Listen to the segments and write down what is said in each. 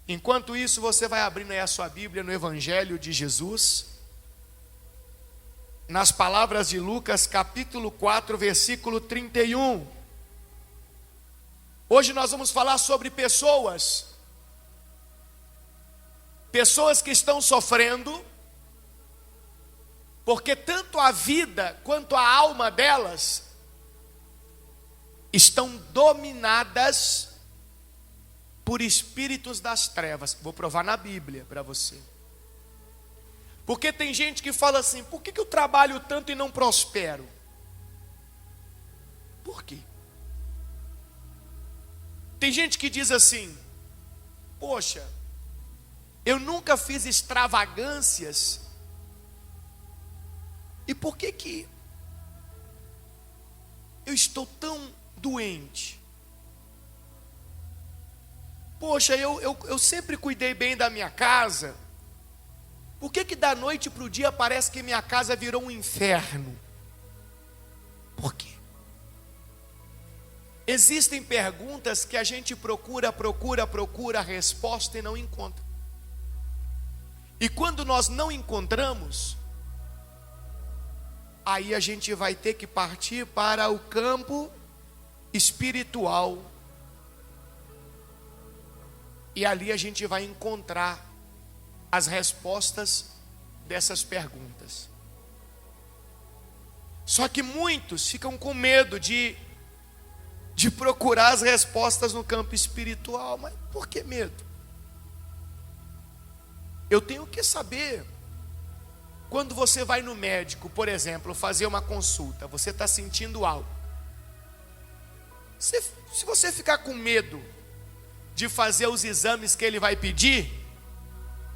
Enquanto isso, você vai abrindo aí a sua Bíblia no Evangelho de Jesus, nas palavras de Lucas, capítulo 4, versículo 31. Hoje nós vamos falar sobre pessoas que estão sofrendo, porque tanto a vida quanto a alma delas estão dominadas por espíritos das trevas. Vou provar na Bíblia para você. Porque tem gente que fala assim: por que eu trabalho tanto e não prospero? Por quê? Tem gente que diz assim: poxa, eu nunca fiz extravagâncias, e por que eu estou tão doente? Poxa, eu sempre cuidei bem da minha casa, por que da noite para o dia parece que minha casa virou um inferno? Por quê? Existem perguntas que a gente procura a resposta e não encontra. E quando nós não encontramos, aí a gente vai ter que partir para o campo espiritual. E ali a gente vai encontrar as respostas dessas perguntas. Só que muitos ficam com medo de procurar as respostas no campo espiritual. Mas por que medo? Eu tenho que saber. Quando você vai no médico, por exemplo, fazer uma consulta, você está sentindo algo. Se você ficar com medo de fazer os exames que ele vai pedir,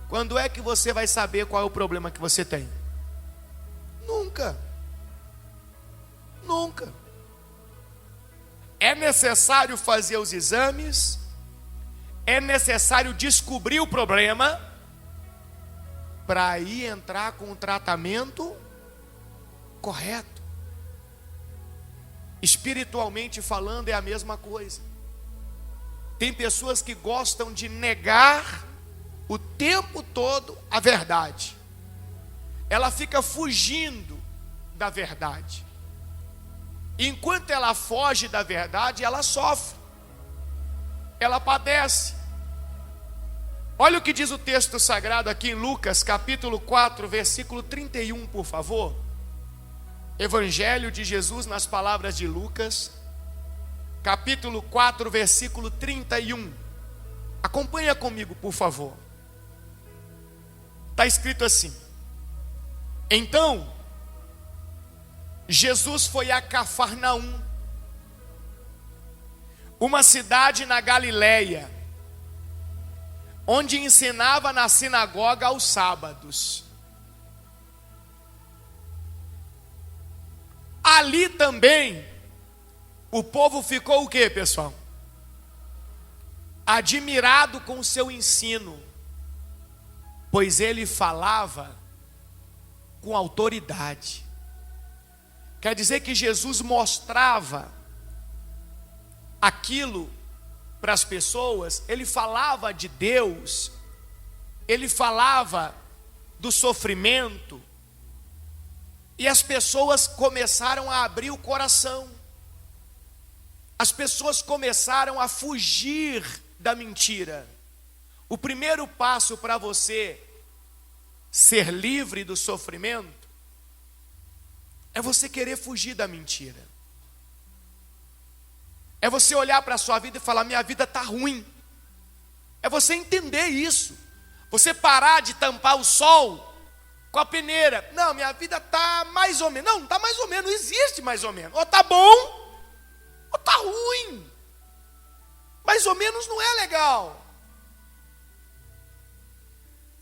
quando é que você vai saber qual é o problema que você tem? Nunca. Nunca. É necessário fazer os exames, é necessário descobrir o problema, para aí entrar com o tratamento correto. Espiritualmente falando é a mesma coisa. Tem pessoas que gostam de negar o tempo todo a verdade. Ela fica fugindo da verdade. Enquanto ela foge da verdade, ela sofre, ela padece. Olha o que diz o texto sagrado aqui em Lucas, capítulo 4, versículo 31, por favor. Evangelho de Jesus nas palavras de Lucas, capítulo 4, versículo 31. Acompanha comigo, por favor. Está escrito assim: então, Jesus foi a Cafarnaum, uma cidade na Galileia, onde ensinava na sinagoga aos sábados. Ali também o povo ficou o quê, pessoal? Admirado com o seu ensino, pois ele falava com autoridade. Quer dizer que Jesus mostrava aquilo para as pessoas, ele falava de Deus, ele falava do sofrimento, e as pessoas começaram a abrir o coração, as pessoas começaram a fugir da mentira. O primeiro passo para você ser livre do sofrimento é você querer fugir da mentira. É você olhar para a sua vida e falar: minha vida está ruim. É você entender isso. Você parar de tampar o sol com a peneira. Não, minha vida está mais ou menos. Não, está mais ou menos, não existe mais ou menos. Ou está bom, ou está ruim. Mais ou menos não é legal.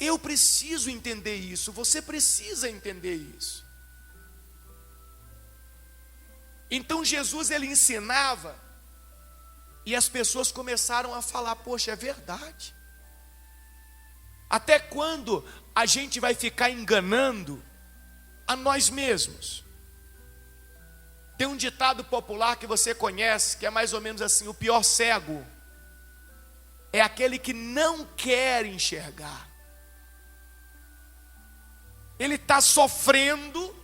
Eu preciso entender isso, você precisa entender isso. Então Jesus, ele ensinava, e as pessoas começaram a falar: poxa, é verdade. Até quando a gente vai ficar enganando a nós mesmos? Tem um ditado popular que você conhece, que é mais ou menos assim: o pior cego é aquele que não quer enxergar. Ele está sofrendo,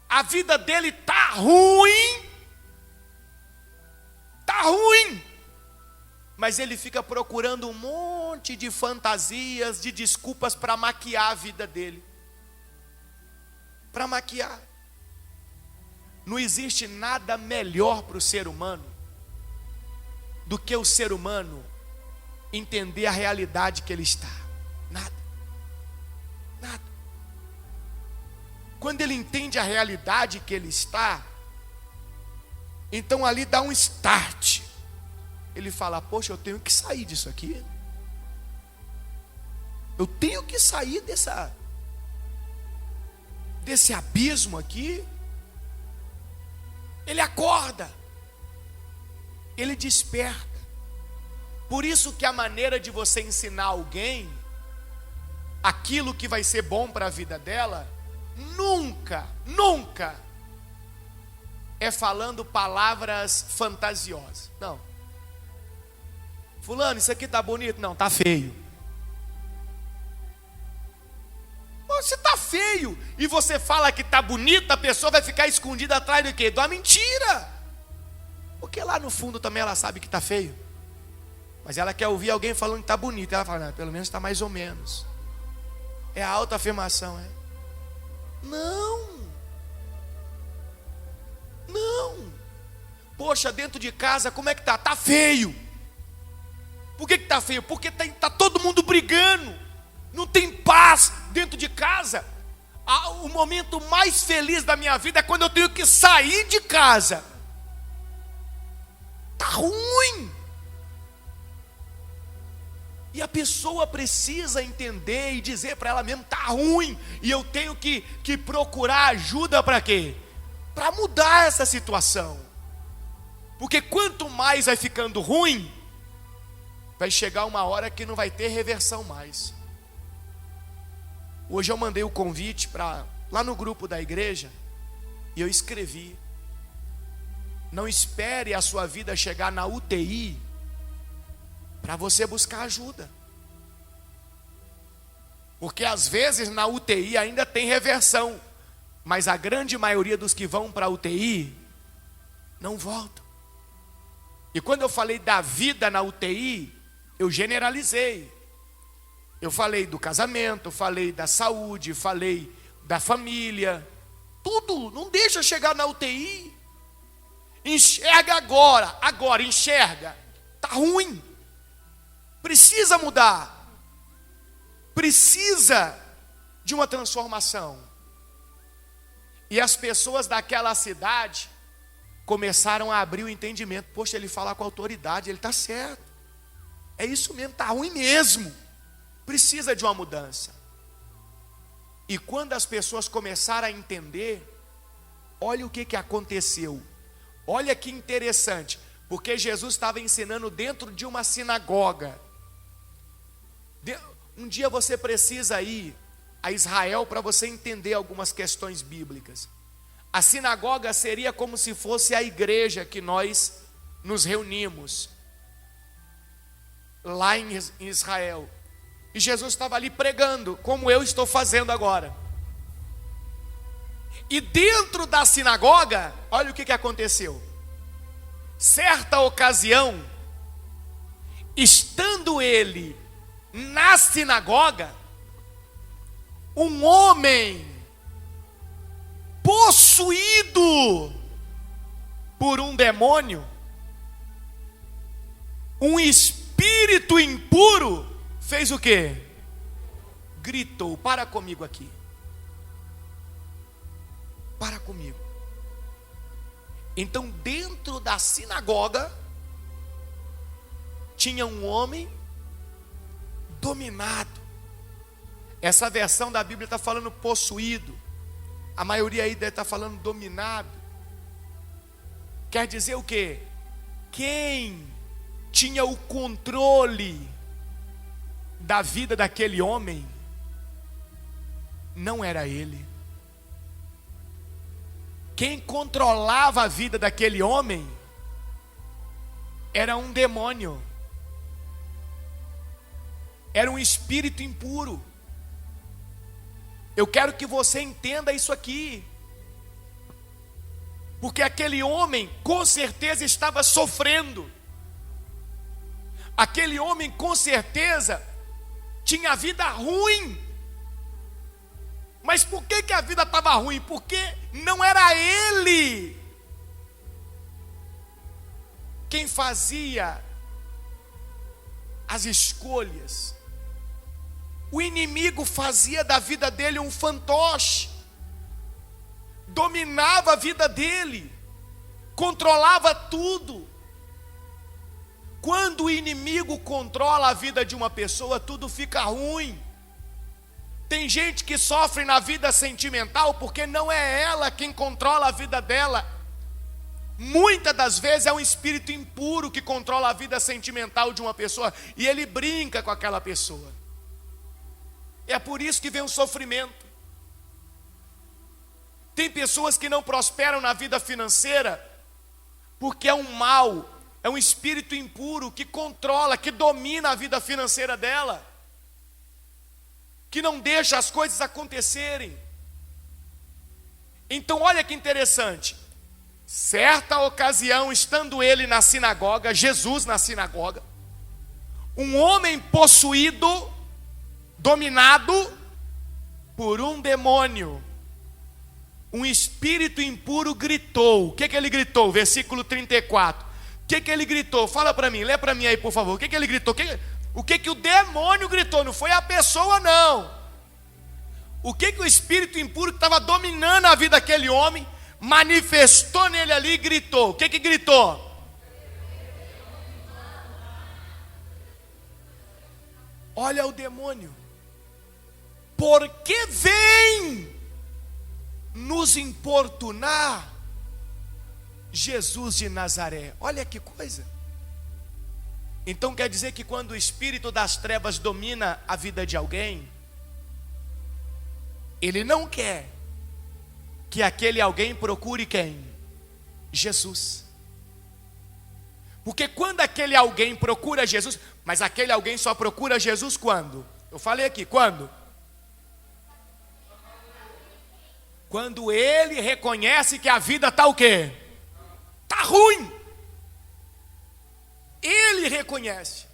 a vida dele está ruim, mas ele fica procurando um monte de fantasias, de desculpas para maquiar a vida dele. Para maquiar. Não existe nada melhor para o ser humano do que o ser humano entender a realidade que ele está. Nada. Quando ele entende a realidade que ele está, então ali dá um start. Ele fala: poxa, eu tenho que sair disso aqui. Eu tenho que sair desse abismo aqui. Ele acorda. Ele desperta. Por isso que a maneira de você ensinar alguém aquilo que vai ser bom para a vida dela, nunca é falando palavras fantasiosas. Não. Fulano, isso aqui tá bonito? Não, tá feio. Você tá feio e você fala que tá bonito, a pessoa vai ficar escondida atrás do quê? De uma mentira. Porque lá no fundo também ela sabe que tá feio. Mas ela quer ouvir alguém falando que tá bonito. Ela fala: não, pelo menos tá mais ou menos. É a autoafirmação, é? Não. Poxa, dentro de casa como é que tá? Tá feio. Por que tá feio? Porque tá todo mundo brigando. Não tem paz dentro de casa. O momento mais feliz da minha vida é quando eu tenho que sair de casa. Tá ruim. E a pessoa precisa entender e dizer para ela mesmo: tá ruim. E eu tenho que procurar ajuda para quê? Para mudar essa situação. Porque quanto mais vai ficando ruim, vai chegar uma hora que não vai ter reversão mais. Hoje eu mandei o convite lá no grupo da igreja, e eu escrevi: não espere a sua vida chegar na UTI para você buscar ajuda. Porque às vezes na UTI ainda tem reversão, mas a grande maioria dos que vão para a UTI não voltam. E quando eu falei da vida na UTI, eu generalizei. Eu falei do casamento, falei da saúde, falei da família, tudo. Não deixa chegar na UTI. Enxerga agora enxerga. Tá ruim. Precisa mudar. Precisa de uma transformação. E as pessoas daquela cidade começaram a abrir o entendimento. Poxa, ele fala com autoridade, ele está certo. É isso mesmo, está ruim mesmo. Precisa de uma mudança. E quando as pessoas começaram a entender, olha o que aconteceu. Olha que interessante, porque Jesus estava ensinando dentro de uma sinagoga. Um dia você precisa ir a Israel para você entender algumas questões bíblicas. A sinagoga seria como se fosse a igreja que nós nos reunimos lá em Israel. E Jesus estava ali pregando, como eu estou fazendo agora. E dentro da sinagoga, olha o que aconteceu. Certa ocasião, estando ele na sinagoga, um homem possuído por um demônio, um espírito impuro, fez o quê? Gritou. Para comigo aqui. Para comigo. Então dentro da sinagoga tinha um homem dominado. Essa versão da Bíblia está falando possuído. A maioria aí deve estar falando dominado. Quer dizer o quê? Quem tinha o controle da vida daquele homem não era ele. Quem controlava a vida daquele homem era um demônio. era um espírito impuro. Eu quero que você entenda isso aqui, porque aquele homem com certeza estava sofrendo, aquele homem com certeza tinha vida ruim. Mas por que a vida estava ruim? Porque não era ele quem fazia as escolhas. O inimigo fazia da vida dele um fantoche, dominava a vida dele, controlava tudo. Quando o inimigo controla a vida de uma pessoa, tudo fica ruim. Tem gente que sofre na vida sentimental porque não é ela quem controla a vida dela. Muitas das vezes é um espírito impuro que controla a vida sentimental de uma pessoa e ele brinca com aquela pessoa. É por isso que vem o sofrimento. Tem pessoas que não prosperam na vida financeira porque é um mal, é um espírito impuro que controla, que domina a vida financeira dela, que não deixa as coisas acontecerem. Então olha que interessante. Certa ocasião, estando ele na sinagoga, Jesus na sinagoga, um homem possuído, dominado por um demônio, um espírito impuro gritou. O que ele gritou? Versículo 34. O que ele gritou? Fala para mim, lê para mim aí por favor. O que ele gritou? O que o demônio gritou? Não foi a pessoa não. O que o espírito impuro que estava dominando a vida daquele homem manifestou nele ali e gritou? O que gritou? Olha o demônio. Por que vem nos importunar Jesus de Nazaré? Olha que coisa. Então quer dizer que quando o espírito das trevas domina a vida de alguém, ele não quer que aquele alguém procure quem? Jesus. Porque quando aquele alguém procura Jesus, mas aquele alguém só procura Jesus quando? Eu falei aqui, quando? Quando ele reconhece que a vida está o quê? Está ruim. Ele reconhece.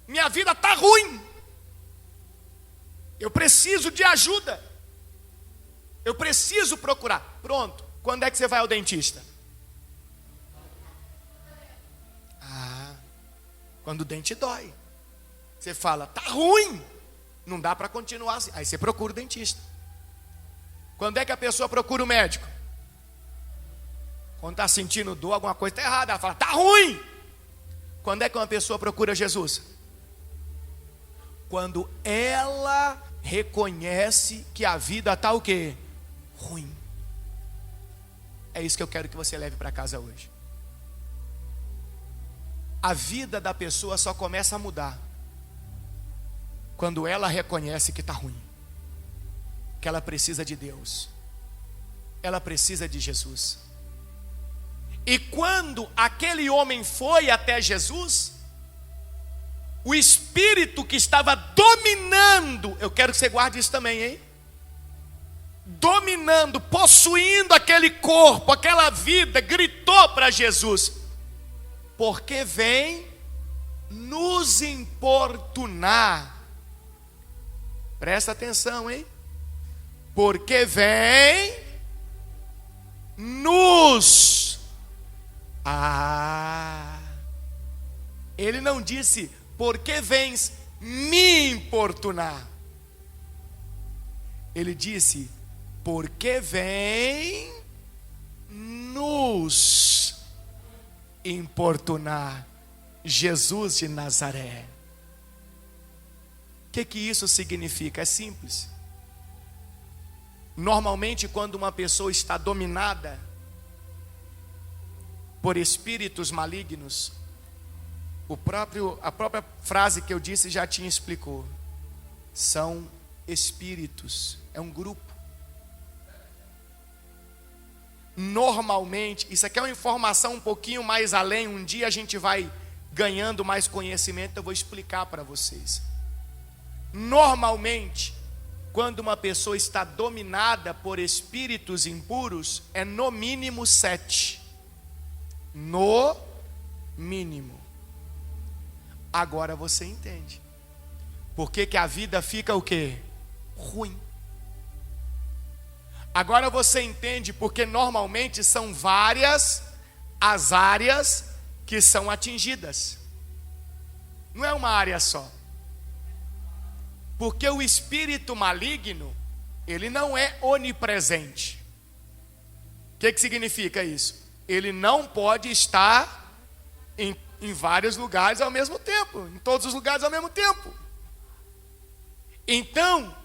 Minha vida está ruim. Eu preciso de ajuda. Eu preciso procurar. Pronto. Quando é que você vai ao dentista? Quando o dente dói. Você fala, tá ruim. Não dá para continuar assim. Aí você procura o dentista. Quando é que a pessoa procura o médico? Quando está sentindo dor, alguma coisa está errada. Ela fala, tá ruim. Quando é que uma pessoa procura Jesus? Quando ela reconhece que a vida está o quê? Ruim. É isso que eu quero que você leve para casa hoje. A vida da pessoa só começa a mudar quando ela reconhece que está ruim, que ela precisa de Deus, ela precisa de Jesus. E quando aquele homem foi até Jesus, o espírito que estava dominando, eu quero que você guarde isso também, hein? Dominando, possuindo aquele corpo, aquela vida, gritou para Jesus: porque vem nos importunar. Presta atenção, hein? Porque vem nos... Ele não disse, porque vens me importunar. Ele disse, porque vem nos importunar. Jesus de Nazaré. O que isso significa? É simples. Normalmente, quando uma pessoa está dominada por espíritos malignos, a própria frase que eu disse já te explicou. São espíritos, é um grupo. Normalmente, isso aqui é uma informação um pouquinho mais além. Um dia a gente vai ganhando mais conhecimento, eu vou explicar para vocês. Normalmente, quando uma pessoa está dominada por espíritos impuros, é no mínimo 7. No mínimo. Agora você entende. Por que a vida fica o quê? Ruim. Agora você entende porque normalmente são várias as áreas que são atingidas. Não é uma área só. Porque o espírito maligno, ele não é onipresente. O que significa isso? Ele não pode estar em vários lugares ao mesmo tempo, em todos os lugares ao mesmo tempo. Então,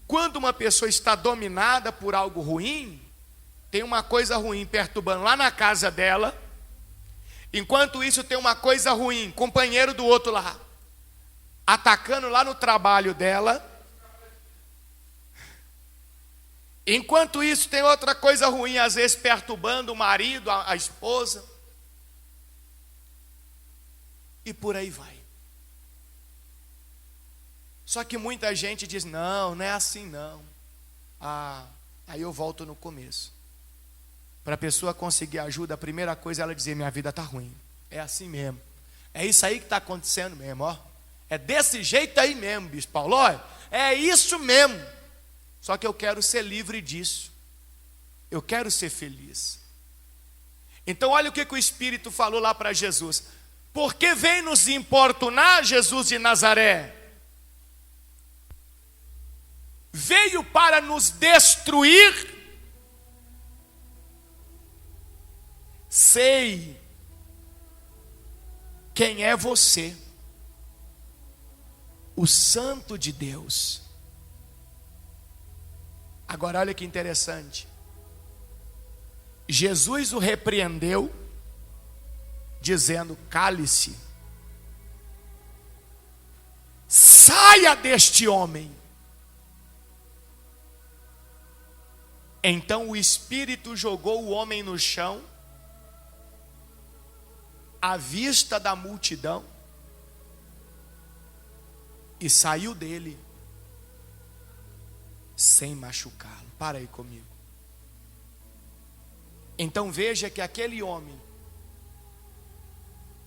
quando uma pessoa está dominada por algo ruim, tem uma coisa ruim perturbando lá na casa dela, enquanto isso tem uma coisa ruim, companheiro do outro lá, atacando lá no trabalho dela. Enquanto isso tem outra coisa ruim, às vezes perturbando o marido, a esposa. E por aí vai. Só que muita gente diz, não é assim não. Aí eu volto no começo. Para a pessoa conseguir ajuda, a primeira coisa é ela dizer, minha vida está ruim. É assim mesmo. É isso aí que está acontecendo mesmo, ó. É desse jeito aí mesmo, bispo Paulo. Olha, é isso mesmo. Só que eu quero ser livre disso. Eu quero ser feliz. Então olha o que o Espírito falou lá para Jesus. Por que vem nos importunar, Jesus de Nazaré? Veio para nos destruir? Sei quem é você, o Santo de Deus. Agora olha que interessante. Jesus o repreendeu, dizendo, cale-se, saia deste homem. Então o Espírito jogou o homem no chão, à vista da multidão, e saiu dele, sem machucá-lo. Para aí comigo. Então veja que aquele homem,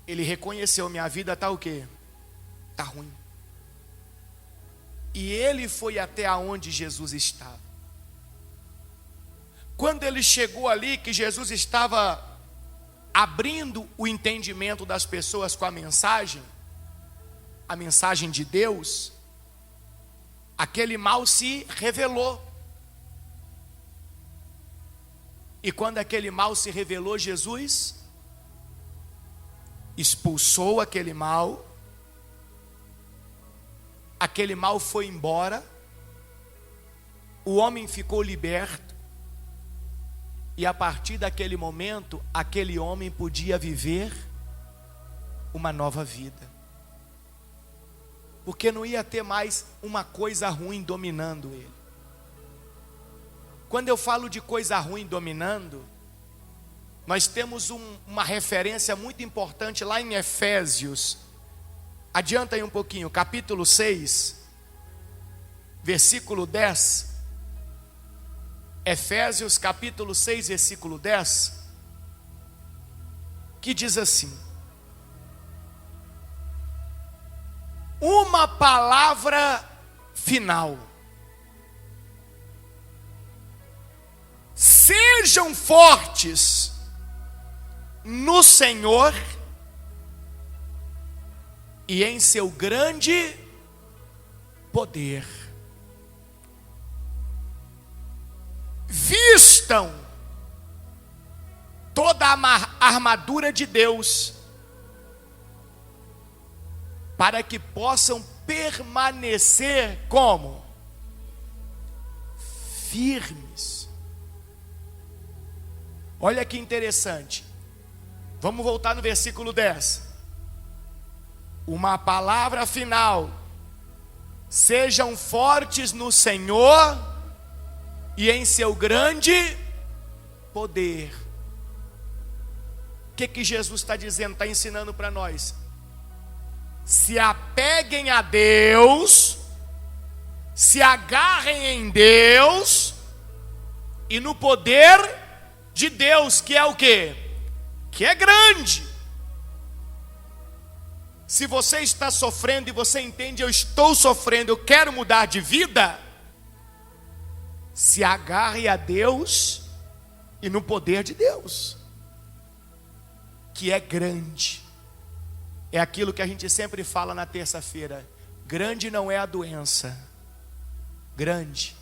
ele reconheceu, minha vida está o quê? Está ruim. E ele foi até aonde Jesus estava. Quando ele chegou ali, que Jesus estava abrindo o entendimento das pessoas com a mensagem de Deus, aquele mal se revelou. E quando aquele mal se revelou, Jesus expulsou aquele mal foi embora, o homem ficou liberto, e a partir daquele momento, aquele homem podia viver uma nova vida, porque não ia ter mais uma coisa ruim dominando ele. Quando eu falo de coisa ruim dominando, nós temos uma referência muito importante lá em Efésios. Adianta aí um pouquinho, capítulo 6, versículo 10. Efésios capítulo 6, versículo 10, que diz assim: uma palavra final. Sejam fortes no Senhor e em seu grande poder. Vistam toda a armadura de Deus, para que possam permanecer como? Firmes. Olha que interessante. Vamos voltar no versículo 10. Uma palavra final. Sejam fortes no Senhor e em seu grande poder. O que Jesus está dizendo, está ensinando para nós? Se apeguem a Deus se agarrem em Deus e no poder de Deus, que é o quê? Que é grande. Se você está sofrendo e você entende, eu estou sofrendo, eu quero mudar de vida, se agarre a Deus e no poder de Deus, que é grande. É aquilo que a gente sempre fala na terça-feira: grande não é a doença, grande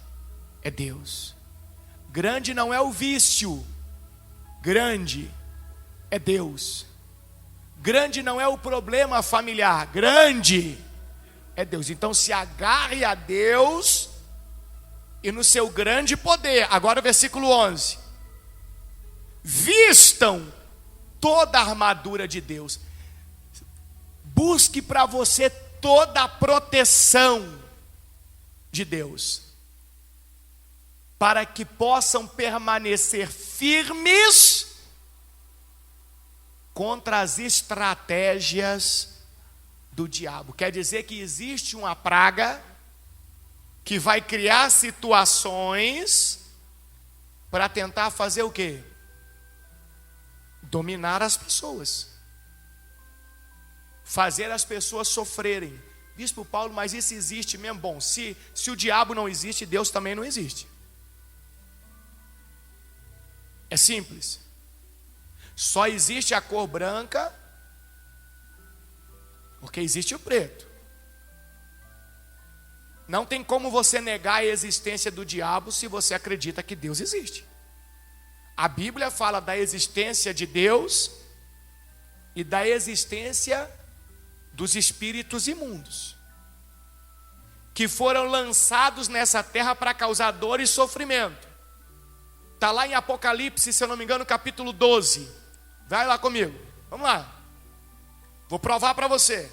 é Deus. Grande não é o vício, grande é Deus. Grande não é o problema familiar, grande é Deus. Então se agarre a Deus e no seu grande poder. Agora o versículo 11: vistam toda a armadura de Deus. Busque para você toda a proteção de Deus, para que possam permanecer firmes contra as estratégias do diabo. Quer dizer que existe uma praga que vai criar situações para tentar fazer o quê? Dominar as pessoas, fazer as pessoas sofrerem. Bispo Paulo, mas isso existe mesmo? Bom, se o diabo não existe, Deus também não existe. É simples. Só existe a cor branca porque existe o preto. Não tem como você negar a existência do diabo se você acredita que Deus existe. A Bíblia fala da existência de Deus e da existência dos espíritos imundos, que foram lançados nessa terra para causar dor e sofrimento. Está lá em Apocalipse, se eu não me engano, capítulo 12. Vai lá comigo, vamos lá. Vou provar para você.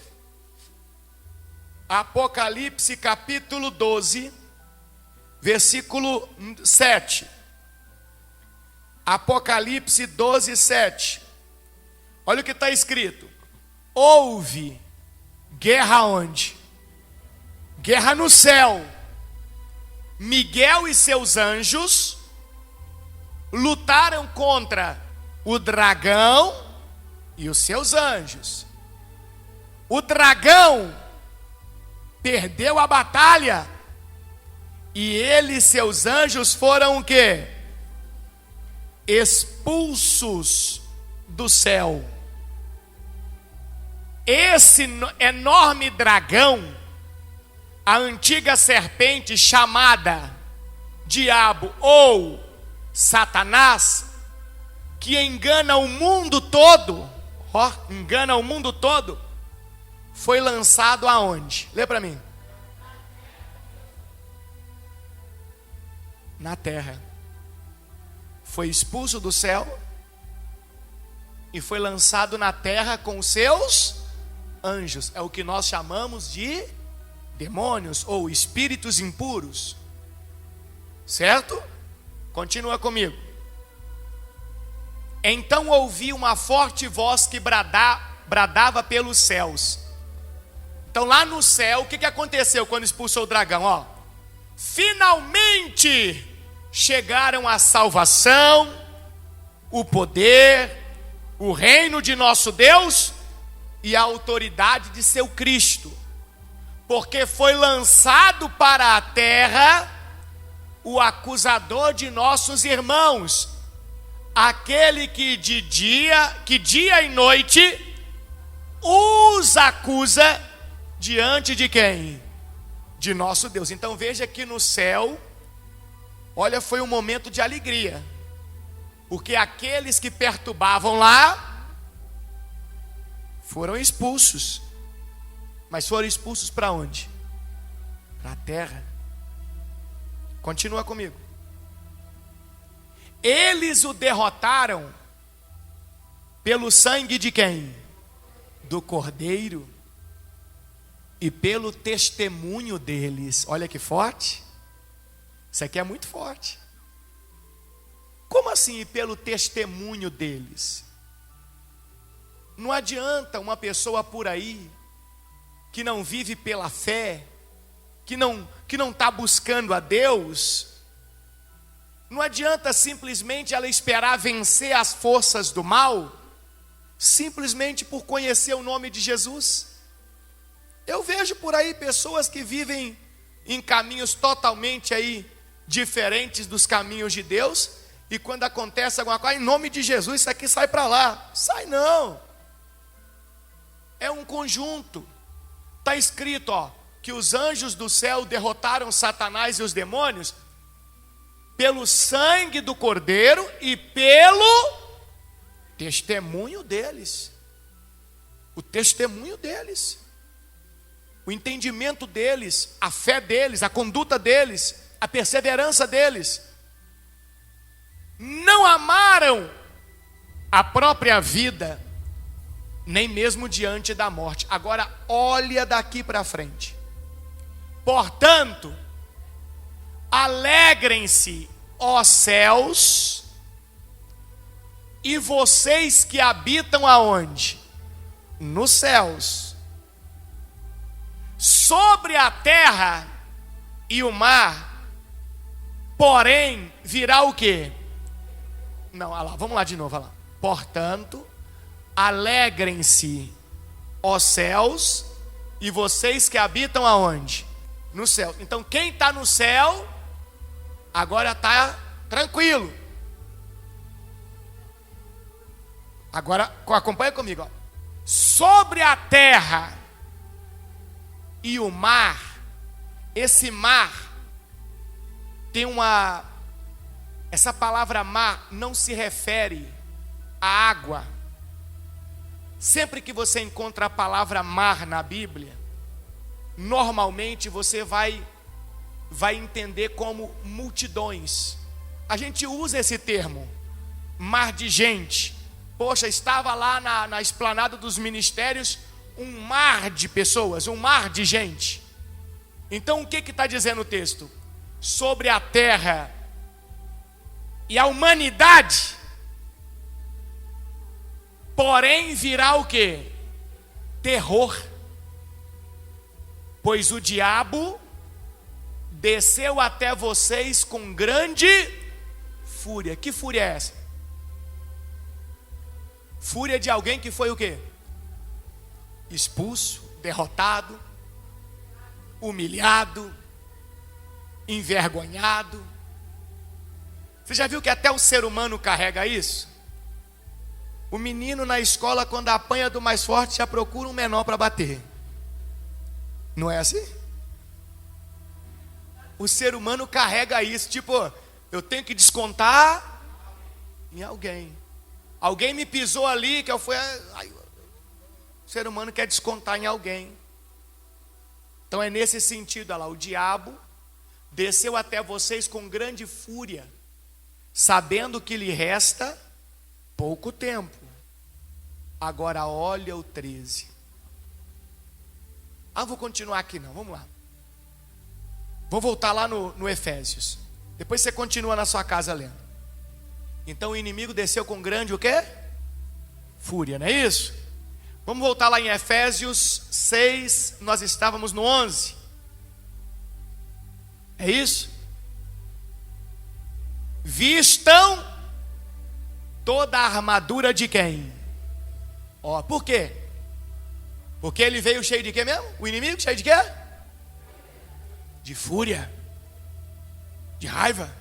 Apocalipse capítulo 12, versículo 7. Apocalipse 12, 7. Olha o que está escrito: houve guerra onde? Guerra no céu. Miguel e seus anjos lutaram contra o dragão e os seus anjos. O dragão perdeu a batalha e ele e seus anjos foram o quê? Expulsos do céu. Esse enorme dragão, a antiga serpente chamada diabo ou Satanás, que engana o mundo todo, engana o mundo todo, foi lançado aonde? Lê para mim. Na terra. Foi expulso do céu e foi lançado na terra com os seus anjos. É o que nós chamamos de demônios ou espíritos impuros. Certo? Continua comigo. Então ouvi uma forte voz que bradava pelos céus. Então lá no céu, o que aconteceu quando expulsou o dragão? Finalmente chegaram a salvação, o poder, o reino de nosso Deus e a autoridade de seu Cristo. Porque foi lançado para a terra o acusador de nossos irmãos, aquele que dia e noite os acusa diante de quem? De nosso Deus. Então veja que no céu, olha, foi um momento de alegria, porque aqueles que perturbavam lá foram expulsos. Mas foram expulsos para onde? Para a terra. Continua comigo. Eles o derrotaram pelo sangue de quem? Do Cordeiro e pelo testemunho deles. Olha que forte. Isso aqui é muito forte. Como assim, e pelo testemunho deles? Não adianta uma pessoa por aí que não vive pela fé que não está buscando a Deus, não adianta simplesmente ela esperar vencer as forças do mal, simplesmente por conhecer o nome de Jesus. Eu vejo por aí pessoas que vivem em caminhos totalmente aí diferentes dos caminhos de Deus, e quando acontece alguma coisa, em nome de Jesus, isso aqui sai para lá. Sai não. É um conjunto. Está escrito, que os anjos do céu derrotaram Satanás e os demônios pelo sangue do Cordeiro e pelo testemunho deles. O testemunho deles. O entendimento deles, a fé deles, a conduta deles, a perseverança deles. Não amaram a própria vida, nem mesmo diante da morte. Agora, olha daqui para frente. Portanto, alegrem-se, ó céus, e vocês que habitam aonde? Nos céus. Sobre a terra e o mar, porém, virá o quê? Não, olha lá, vamos lá de novo, olha lá. Portanto, alegrem-se, ó céus, e vocês que habitam aonde? No céu. Então, quem está no céu, agora está tranquilo. Agora, acompanha comigo. Sobre a terra e o mar, esse mar tem essa palavra mar não se refere à água. Sempre que você encontra a palavra mar na Bíblia, normalmente você vai entender como multidões. A gente usa esse termo, mar de gente. Poxa, estava lá na esplanada dos ministérios um mar de pessoas, um mar de gente. Então o que está dizendo o texto? Sobre a terra e a humanidade, porém virá o quê? Terror. Pois o diabo desceu até vocês com grande fúria. Que fúria é essa? Fúria de alguém que foi o quê? Expulso, derrotado, humilhado, envergonhado. Você já viu que até o ser humano carrega isso? O menino na escola, quando apanha do mais forte, já procura um menor para bater. Não é assim? O ser humano carrega isso, tipo, eu tenho que descontar em alguém. Alguém me pisou ali, que eu fui... O ser humano quer descontar em alguém. Então é nesse sentido, olha lá, o diabo desceu até vocês com grande fúria, sabendo que lhe resta pouco tempo. Agora olha o 13. Vou continuar aqui não, vamos lá. Vou voltar lá no Efésios. Depois você continua na sua casa lendo. Então o inimigo desceu com grande o quê? Fúria, não é isso? Vamos voltar lá em Efésios 6, nós estávamos no 11. É isso? Vistam toda a armadura de quem? Por quê? Porque ele veio cheio de quê mesmo? O inimigo cheio de quê? De fúria, de raiva.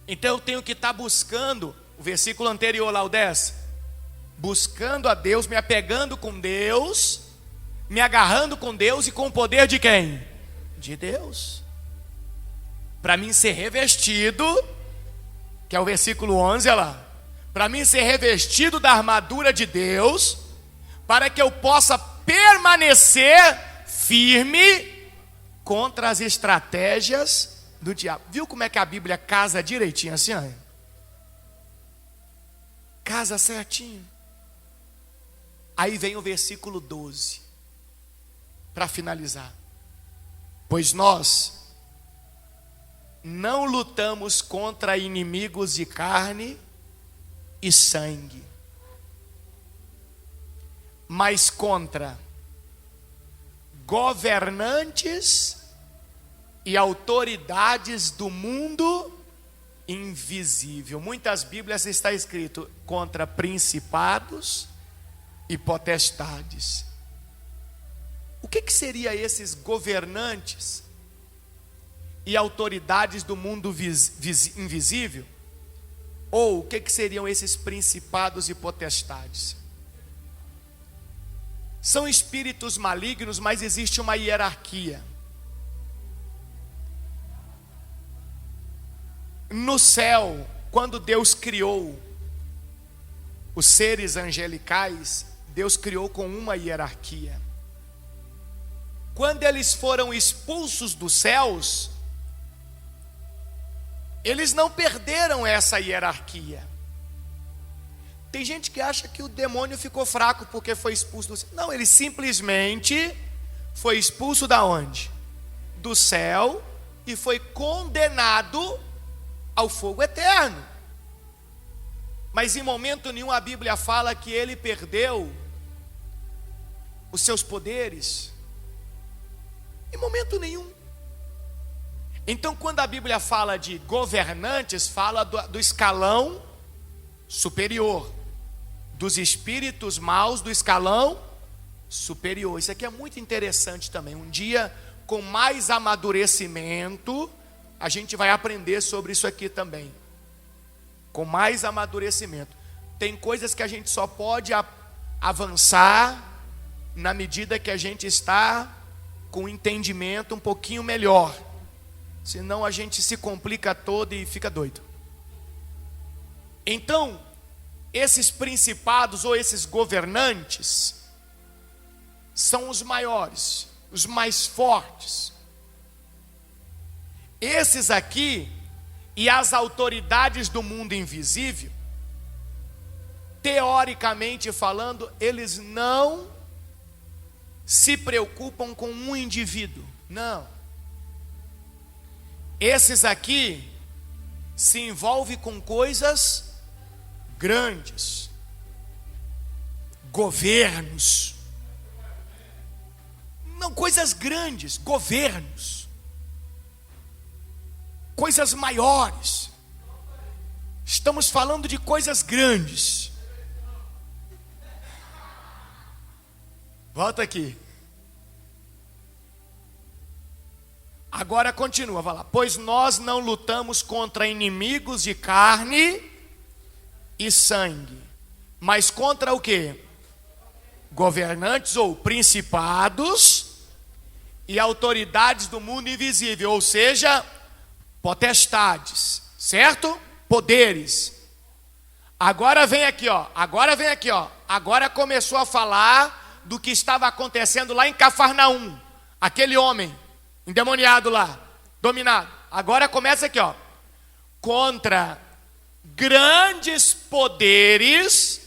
Então eu tenho que estar buscando, o versículo anterior lá, o 10, buscando a Deus, me apegando com Deus, me agarrando com Deus e com o poder de quem? De Deus. Para mim ser revestido, que é o versículo 11, olha lá, para mim ser revestido da armadura de Deus, para que eu possa permanecer firme contra as estratégias do diabo. Viu como é que a Bíblia casa direitinho assim? Casa certinho. Aí vem o versículo 12, para finalizar. Pois nós não lutamos contra inimigos de carne e sangue, mas contra governantes e autoridades do mundo invisível. Muitas Bíblias está escrito contra principados e potestades. O que seria esses governantes e autoridades do mundo invisível? Ou o que seriam esses principados e potestades? São espíritos malignos, mas existe uma hierarquia. No céu, quando Deus criou os seres angelicais, Deus criou com uma hierarquia. Quando eles foram expulsos dos céus, eles não perderam essa hierarquia. Tem gente que acha que o demônio ficou fraco porque foi expulso do céu. Não, ele simplesmente foi expulso da onde? Do céu, e foi condenado ao fogo eterno. Mas em momento nenhum a Bíblia fala que ele perdeu os seus poderes. Em momento nenhum. Então, quando a Bíblia fala de governantes, fala do escalão superior, dos espíritos maus do escalão superior. Isso aqui é muito interessante também. Um dia, com mais amadurecimento, a gente vai aprender sobre isso aqui também. Com mais amadurecimento. Tem coisas que a gente só pode avançar na medida que a gente está com um entendimento um pouquinho melhor. Senão a gente se complica todo e fica doido. Então, esses principados ou esses governantes são os maiores, os mais fortes. Esses aqui e as autoridades do mundo invisível, teoricamente falando, eles não se preocupam com um indivíduo. Não. Esses aqui se envolvem com coisas grandes, governos, não, coisas grandes, governos, coisas maiores. Estamos falando de coisas grandes. Volta aqui. Agora continua, vai lá. Pois nós não lutamos contra inimigos de carne e sangue, mas contra o quê? Governantes ou principados e autoridades do mundo invisível, ou seja, potestades, certo? Poderes. Agora vem aqui, ó. Agora começou a falar do que estava acontecendo lá em Cafarnaum. Aquele homem endemoniado lá, dominado. Agora começa aqui, ó. Contra grandes poderes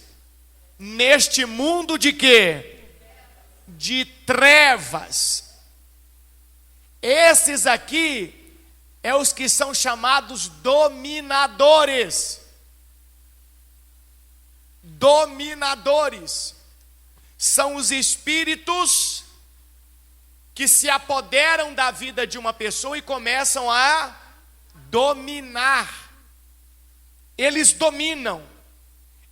neste mundo de quê? De trevas. Esses aqui é os que são chamados dominadores. Dominadores são os espíritos que se apoderam da vida de uma pessoa e começam a dominar. Eles dominam.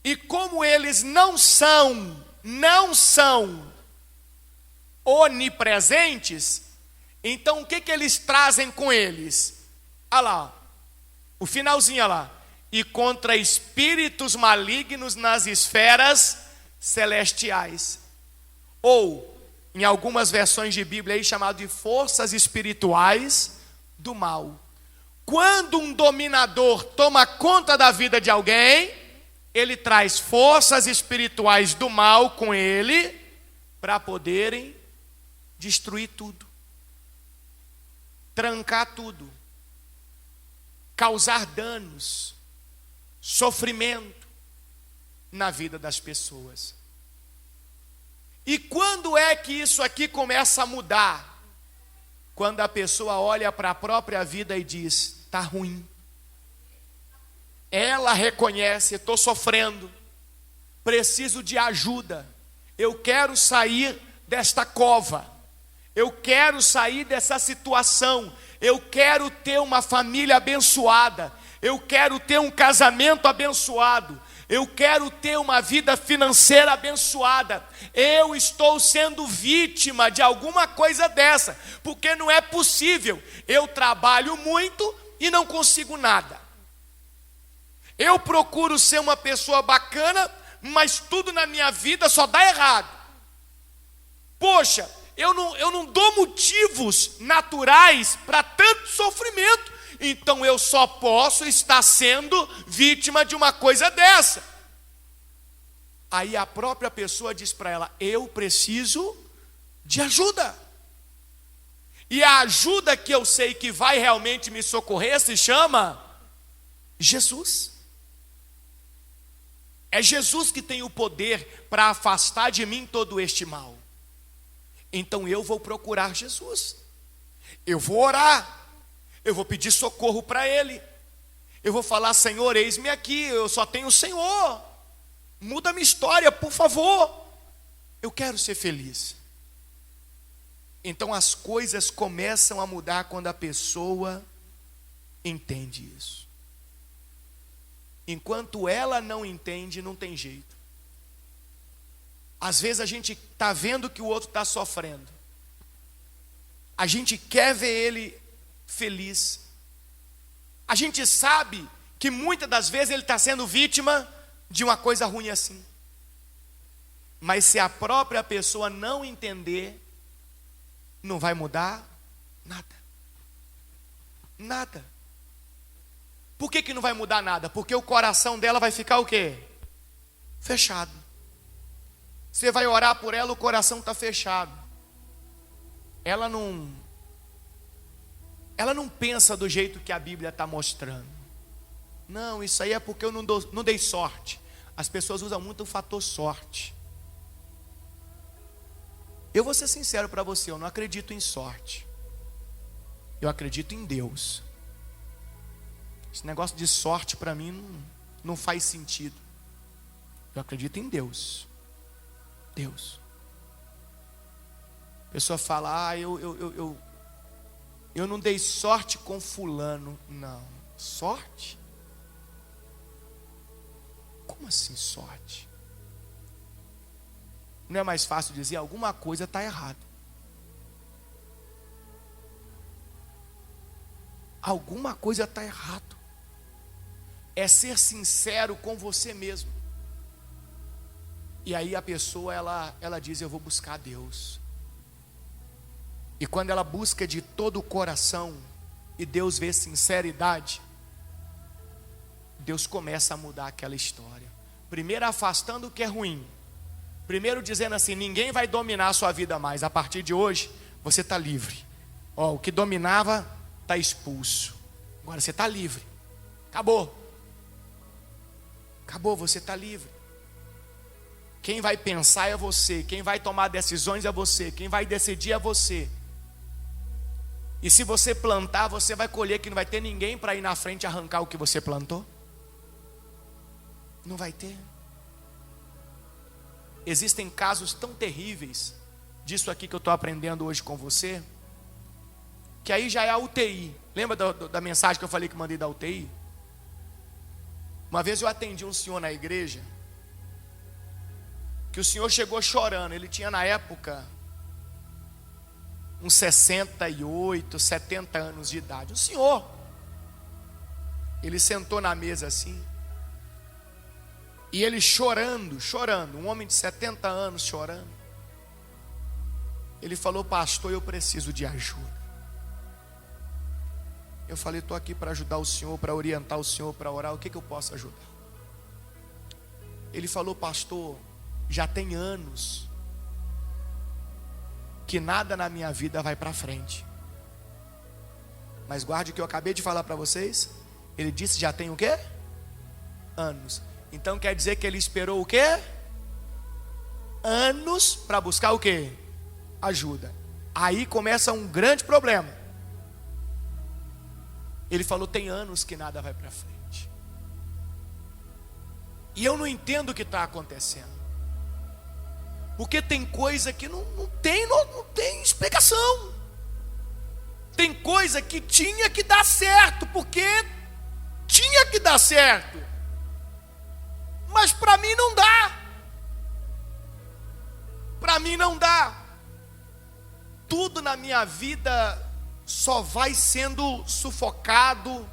E como eles não são onipresentes, então o que eles trazem com eles? Olha lá, o finalzinho, olha lá. E contra espíritos malignos nas esferas celestiais. Ou, em algumas versões de Bíblia aí, chamado de forças espirituais do mal. Quando um dominador toma conta da vida de alguém, ele traz forças espirituais do mal com ele, para poderem destruir tudo, trancar tudo, causar danos, sofrimento na vida das pessoas. E quando é que isso aqui começa a mudar? Quando a pessoa olha para a própria vida e diz: está ruim. Ela reconhece: estou sofrendo, preciso de ajuda, eu quero sair desta cova, Eu quero sair dessa situação. Eu quero ter uma família abençoada. Eu quero ter um casamento abençoado. Eu quero ter uma vida financeira abençoada. Eu estou sendo vítima de alguma coisa dessa, porque não é possível. Eu trabalho muito e não consigo nada. Eu procuro ser uma pessoa bacana, mas tudo na minha vida só dá errado. Poxa, eu não dou motivos naturais para tanto sofrimento. Então eu só posso estar sendo vítima de uma coisa dessa. Aí a própria pessoa diz para ela: eu preciso de ajuda. E a ajuda que eu sei que vai realmente me socorrer se chama Jesus. É Jesus que tem o poder para afastar de mim todo este mal. Então eu vou procurar Jesus. Eu vou orar. Eu vou pedir socorro para Ele. Eu vou falar: Senhor, eis-me aqui, eu só tenho o Senhor. Muda a minha história, por favor. Eu quero ser feliz. Então as coisas começam a mudar quando a pessoa entende isso. Enquanto ela não entende, não tem jeito. Às vezes a gente está vendo que o outro está sofrendo. A gente quer ver ele feliz. A gente sabe que muitas das vezes ele está sendo vítima de uma coisa ruim assim. Mas se a própria pessoa não entender, não vai mudar nada. Nada. Por que não vai mudar nada? Porque o coração dela vai ficar o quê? Fechado. Você vai orar por ela, o coração está fechado. Ela não pensa do jeito que a Bíblia está mostrando. Não, isso aí é porque eu não dei sorte. As pessoas usam muito o fator sorte. Eu vou ser sincero para você, eu não acredito em sorte. Eu acredito em Deus. Esse negócio de sorte para mim não faz sentido. Eu acredito em Deus. Deus. A pessoa fala: eu não dei sorte com fulano. Não. Sorte? Como assim sorte? Não é mais fácil dizer: alguma coisa está errada? Alguma coisa está errada. É ser sincero com você mesmo. E aí a pessoa ela diz: eu vou buscar Deus. E quando ela busca de todo o coração e Deus vê sinceridade, Deus começa a mudar aquela história. Primeiro afastando o que é ruim. Primeiro dizendo assim: ninguém vai dominar a sua vida mais. A partir de hoje você está livre. O que dominava está expulso. Agora você está livre. Acabou. Acabou, você está livre. Quem vai pensar é você. Quem vai tomar decisões é você. Quem vai decidir é você. E se você plantar, você vai colher, que não vai ter ninguém para ir na frente arrancar o que você plantou. Não vai ter. Existem casos tão terríveis disso aqui que eu estou aprendendo hoje com você, que aí já é a UTI. Lembra da mensagem que eu falei que mandei da UTI? Uma vez eu atendi um senhor na igreja, que o senhor chegou chorando. Ele tinha na época uns 68, 70 anos de idade. O senhor, ele sentou na mesa assim, e ele chorando, um homem de 70 anos chorando. Ele falou: pastor, eu preciso de ajuda. Eu falei: estou aqui para ajudar o senhor, para orientar o senhor, para orar. O que eu posso ajudar? Ele falou: pastor, já tem anos que nada na minha vida vai para frente. Mas guarde o que eu acabei de falar para vocês. Ele disse: já tem o quê? Anos. Então quer dizer que ele esperou o quê? Anos para buscar o quê? Ajuda. Aí começa um grande problema. Ele falou: tem anos que nada vai para frente. E eu não entendo o que está acontecendo. Porque tem coisa que não tem explicação. Tem coisa que tinha que dar certo, porque tinha que dar certo. Mas para mim não dá. Para mim não dá. Tudo na minha vida só vai sendo sufocado.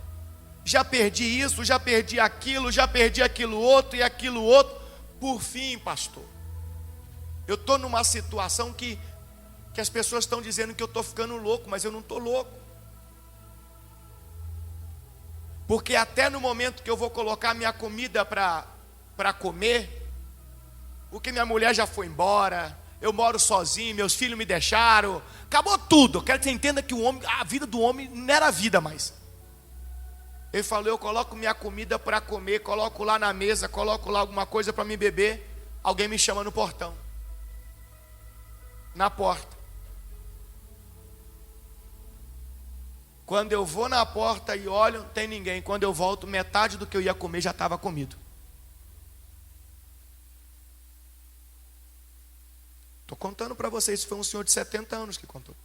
Já perdi isso, já perdi aquilo outro e aquilo outro. Por fim, pastor, eu estou numa situação que as pessoas estão dizendo que eu estou ficando louco, mas eu não estou louco. Porque até no momento que eu vou colocar minha comida para comer, porque minha mulher já foi embora, eu moro sozinho, meus filhos me deixaram, acabou tudo. Eu quero que você entenda que a vida do homem não era vida mais. Ele falou, eu coloco minha comida para comer, coloco lá na mesa, coloco lá alguma coisa para me beber, alguém me chama no portão, na porta. Quando eu vou na porta e olho, não tem ninguém. Quando eu volto, metade do que eu ia comer já estava comido. Estou contando para vocês, foi um senhor de 70 anos que contou.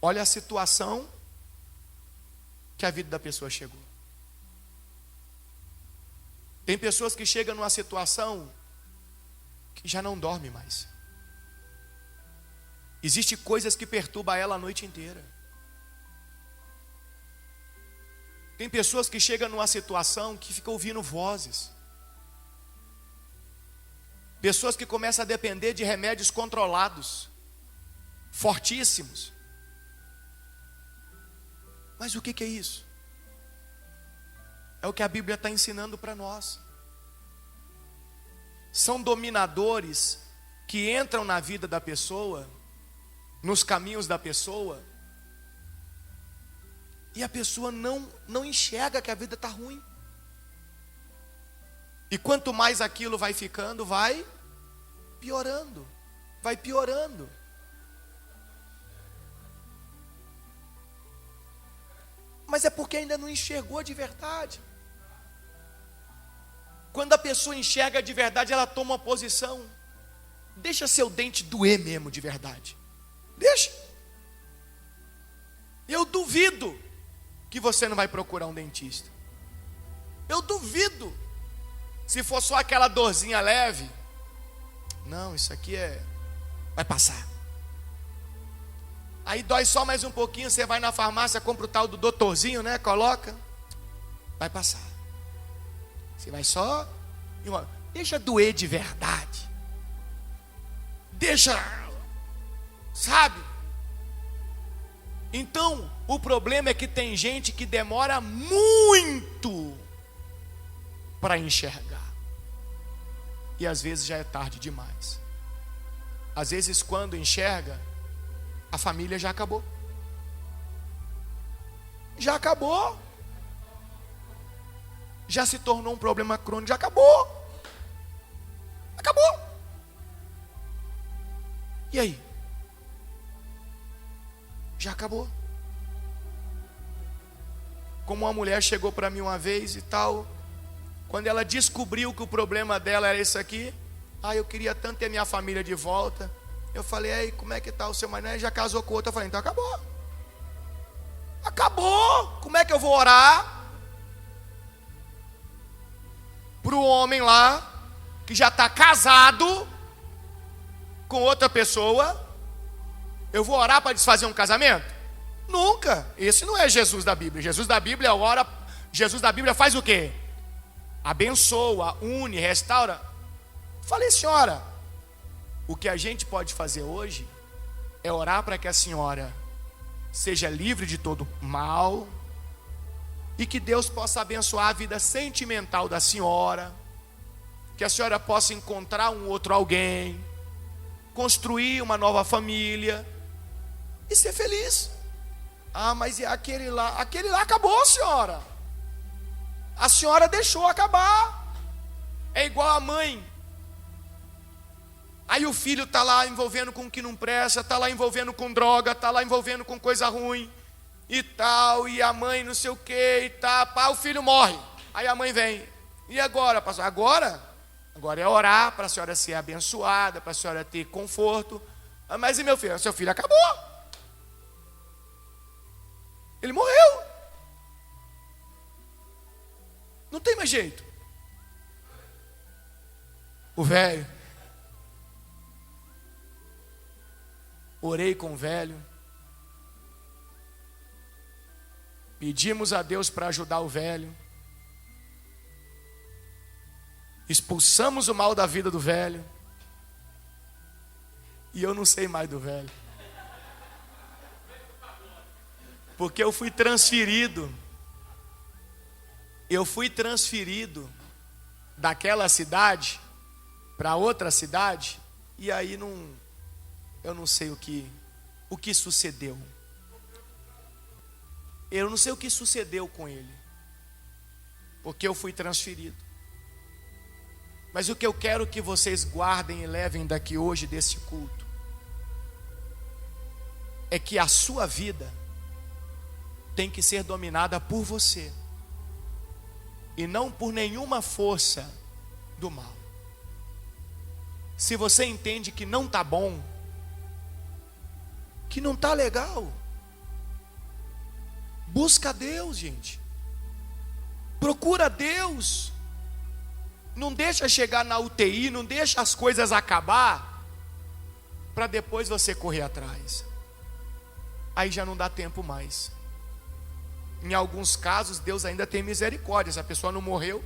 Olha a situação que a vida da pessoa chegou. Tem pessoas que chegam numa situação que já não dorme mais. Existem coisas que perturbam ela a noite inteira. Tem pessoas que chegam numa situação que ficam ouvindo vozes. Pessoas que começam a depender de remédios controlados, fortíssimos. Mas o que é isso? É o que a Bíblia está ensinando para nós. São dominadores que entram na vida da pessoa, nos caminhos da pessoa, e a pessoa não enxerga que a vida está ruim. E quanto mais aquilo vai ficando, vai piorando, vai piorando. Mas é porque ainda não enxergou de verdade. Quando a pessoa enxerga de verdade, ela toma uma posição. Deixa seu dente doer mesmo de verdade. Deixa. Eu duvido que você não vai procurar um dentista. Eu duvido. Se for só aquela dorzinha leve, não, isso aqui vai passar. Aí dói só mais um pouquinho, você vai na farmácia, compra o tal do doutorzinho, né? Coloca, vai passar. Você vai só, deixa doer de verdade. Deixa, sabe? Então, o problema é que tem gente que demora muito para enxergar. E às vezes já é tarde demais. Às vezes quando enxerga, a família já acabou. Já acabou. Já se tornou um problema crônico, já acabou. Acabou. E aí? Já acabou. Como uma mulher chegou para mim uma vez e tal, quando ela descobriu que o problema dela era isso aqui, eu queria tanto ter minha família de volta. Eu falei, aí, como é que tá o seu marido? Ele já casou com outra. Eu falei, então acabou. Acabou. Como é que eu vou orar para o homem lá, que já está casado com outra pessoa? Eu vou orar para desfazer um casamento? Nunca. Esse não é Jesus da Bíblia. Jesus da Bíblia ora. Jesus da Bíblia faz o quê? Abençoa, une, restaura. Falei, senhora, o que a gente pode fazer hoje é orar para que a senhora seja livre de todo mal e que Deus possa abençoar a vida sentimental da senhora, que a senhora possa encontrar um outro alguém, construir uma nova família e ser feliz. Mas é aquele lá acabou, senhora. A senhora deixou acabar. É igual a mãe. Aí o filho está lá envolvendo com o que não presta, está lá envolvendo com droga, está lá envolvendo com coisa ruim e tal, e a mãe não sei o que e tal, o filho morre. Aí a mãe vem, e agora, pastor? Agora? Agora é orar para a senhora ser abençoada, para a senhora ter conforto. Mas e meu filho? Seu filho acabou. Ele morreu. Não tem mais jeito. O velho. Orei com o velho. Pedimos a Deus para ajudar o velho. Expulsamos o mal da vida do velho. E eu não sei mais do velho. Porque eu fui transferido. Eu fui transferido daquela cidade para outra cidade. E aí eu não sei o que sucedeu. Eu não sei o que sucedeu com ele. Porque eu fui transferido. Mas o que eu quero que vocês guardem e levem daqui hoje desse culto é que a sua vida tem que ser dominada por você e não por nenhuma força do mal. Se você entende que não está bom, que não está legal, busca Deus, gente. Procura Deus. Não deixa chegar na UTI, não deixa as coisas acabar, para depois você correr atrás. Aí já não dá tempo mais. Em alguns casos, Deus ainda tem misericórdia. Se a pessoa não morreu,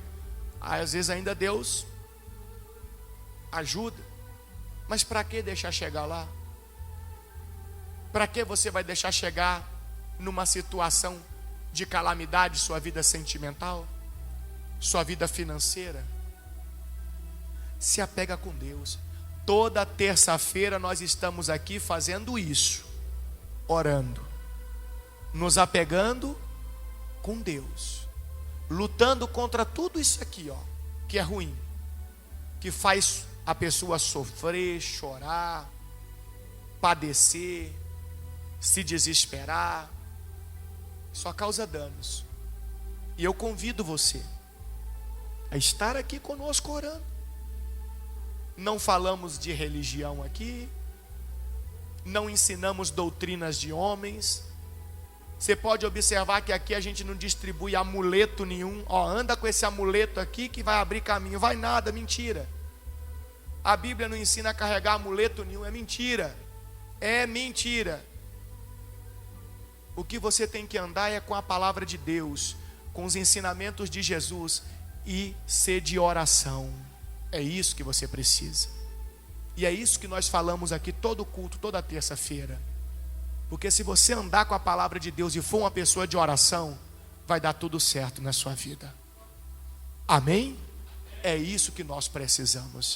aí, às vezes ainda Deus ajuda. Mas para que deixar chegar lá? Para que você vai deixar chegar numa situação de calamidade, sua vida sentimental, sua vida financeira? Se apega com Deus. Toda terça-feira nós estamos aqui fazendo isso, orando, nos apegando com Deus, lutando contra tudo isso aqui, que é ruim, que faz a pessoa sofrer, chorar, padecer, se desesperar, só causa danos. E eu convido você a estar aqui conosco orando. Não falamos de religião aqui, não ensinamos doutrinas de homens. Você pode observar que aqui a gente não distribui amuleto nenhum. Anda com esse amuleto aqui que vai abrir caminho. Vai nada, mentira. A Bíblia não ensina a carregar amuleto nenhum, é mentira. É mentira. O que você tem que andar é com a palavra de Deus, com os ensinamentos de Jesus e ser de oração. É isso que você precisa. E é isso que nós falamos aqui todo culto, toda terça-feira. Porque se você andar com a palavra de Deus e for uma pessoa de oração, vai dar tudo certo na sua vida. Amém? É isso que nós precisamos.